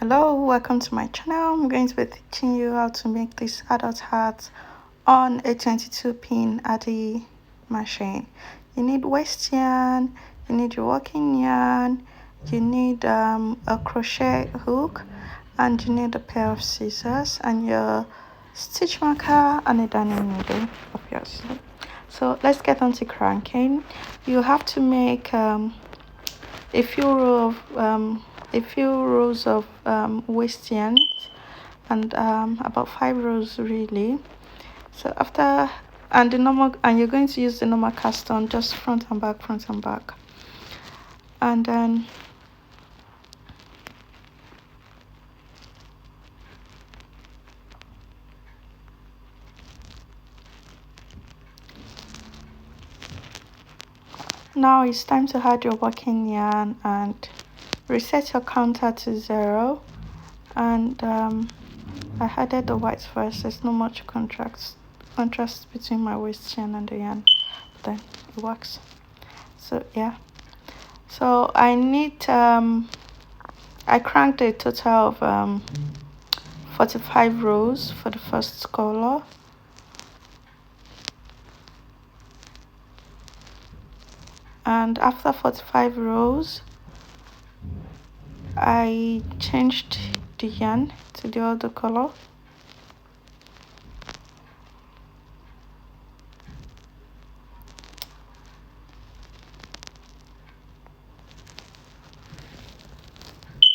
Hello, welcome to my channel. I'm going to be teaching you how to make this adult hat on a 22-pin Addi machine. You need waste yarn, you need your working yarn, you need a crochet hook, and you need a pair of scissors and your stitch marker and a darning needle, obviously. So let's get on to cranking. You have to make a few rows of waste yarn and about 5 rows really. So after you're going to use the normal cast on, just front and back, and then now it's time to add your working yarn and reset your counter to 0. And I added the white first. There's not much contrast between my waste yarn and the yarn, but then it works. So yeah, so I need I cranked a total of 45 rows for the first color. And after 45 rows, I changed the yarn to the other color.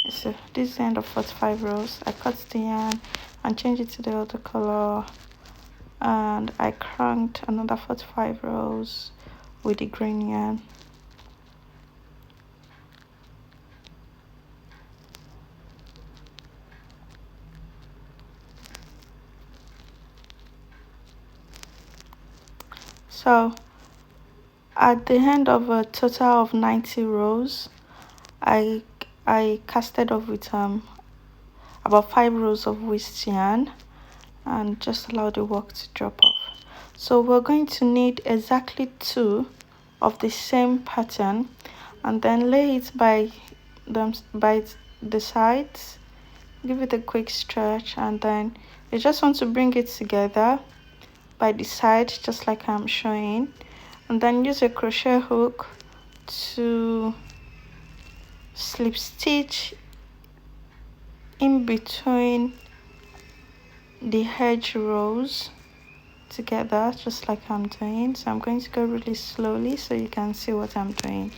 So this is the end of 45 rows. I cut the yarn and changed it to the other color, and I cranked another 45 rows with the green yarn. So at the end of a total of 90 rows, I casted off with about 5 rows of waste yarn and just allow the work to drop off. So we're going to need exactly 2 of the same pattern, and then lay it by the sides, give it a quick stretch, and then you just want to bring it together by the side just like I'm showing, and then use a crochet hook to slip stitch in between the edge rows together just like I'm doing. So I'm going to go really slowly so you can see what I'm doing.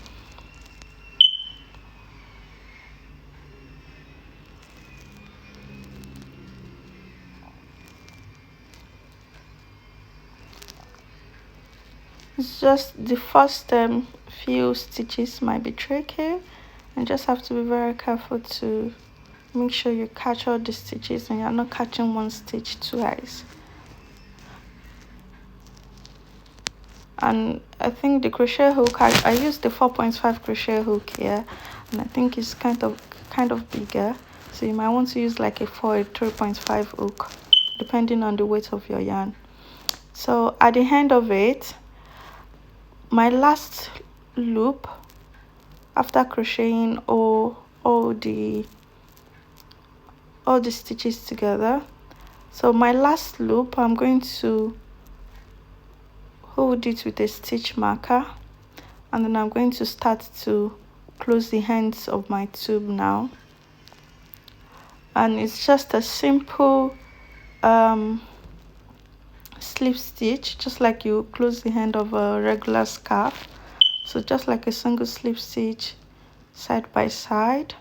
It's just the first few stitches might be tricky, and just have to be very careful to make sure you catch all the stitches and you're not catching one stitch twice. And I think the crochet hook, I used the 4.5 crochet hook here, and I think it's kind of bigger, so you might want to use like a 3.5 hook depending on the weight of your yarn. So at the end of it, my last loop after crocheting all the stitches together, so my last loop I'm going to hold it with a stitch marker, and then I'm going to start to close the ends of my tube now. And it's just a simple slip stitch, just like you close the end of a regular scarf. So just like a single slip stitch side by side.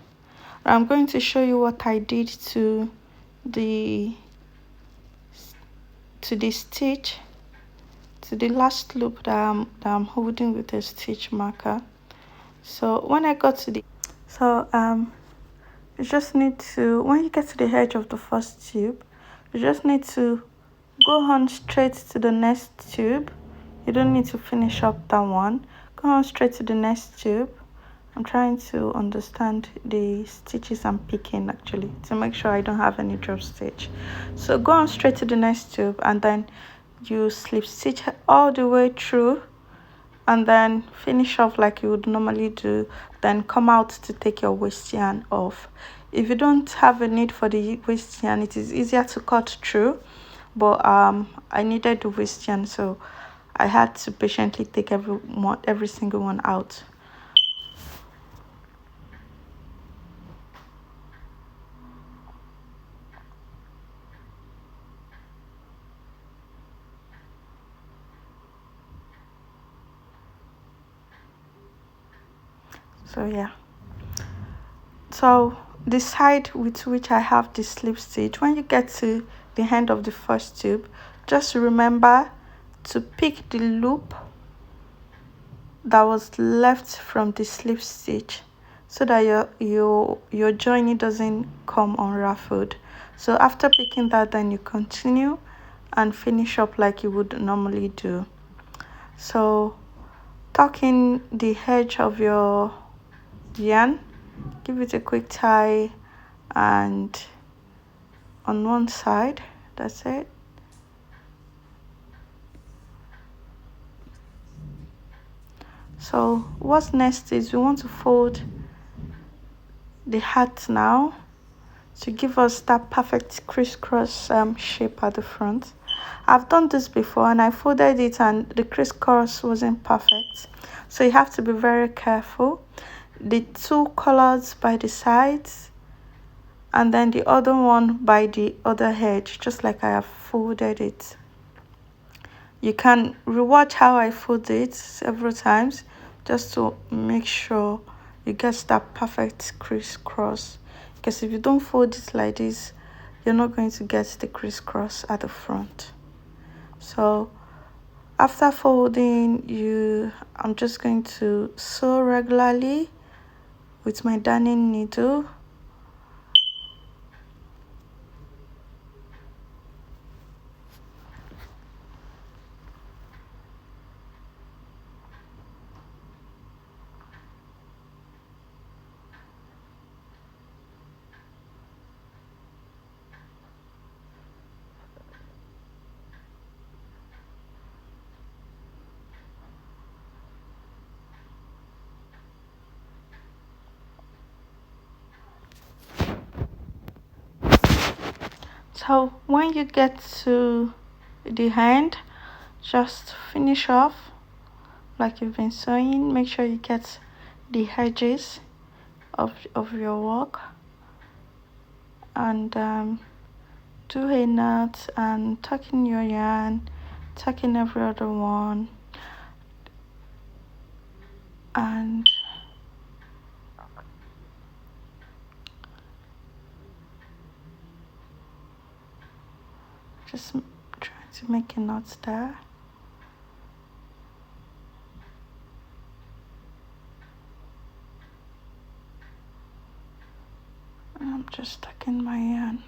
I'm going to show you what I did to the stitch, to the last loop that I'm holding with a stitch marker. So when I got to you just need to, when you get to the edge of the first tube, you just need to go on straight to the next tube. You don't need to finish up that one. Go on straight to the next tube. I'm trying to understand the stitches I'm picking actually to make sure I don't have any drop stitch. So go on straight to the next tube, and then you slip stitch all the way through, and then finish off like you would normally do. Then come out to take your waste yarn off. If you don't have a need for the waist yarn, it is easier to cut through, but I needed the waist yarn, so I had to patiently take every single one out. So yeah, so the side with which I have the slip stitch, when you get to the end of the first tube, just remember to pick the loop that was left from the slip stitch, so that your joining doesn't come unruffled. So after picking that, then you continue and finish up like you would normally do. So tuck in the edge of your yarn, give it a quick tie, and on one side, that's it. So what's next is we want to fold the hat now to give us that perfect crisscross shape at the front. I've done this before and I folded it and the crisscross wasn't perfect, so you have to be very careful. The two colors by the sides and then the other one by the other edge, just like I have folded it. You can rewatch how I fold it several times just to make sure you get that perfect crisscross, because if you don't fold it like this, you're not going to get the crisscross at the front. So after folding, I'm just going to sew regularly with my darning needle. So when you get to the end, just finish off like you've been sewing. Make sure you get the edges of your work, and do a knot and tuck in your yarn, tuck in every other one, and just try to make a knot there. And I'm just tucking my yarn.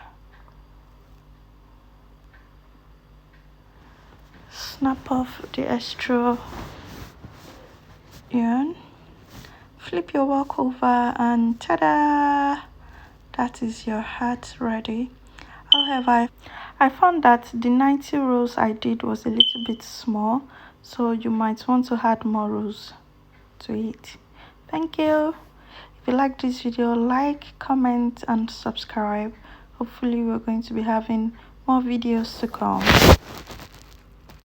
Snap off the extra yarn, flip your work over, and ta-da! That is your hat ready. However, I found that the 90 rows I did was a little bit small, so you might want to add more rows to it. Thank you. If you like this video, like, comment and subscribe. Hopefully we're going to be having more videos to come.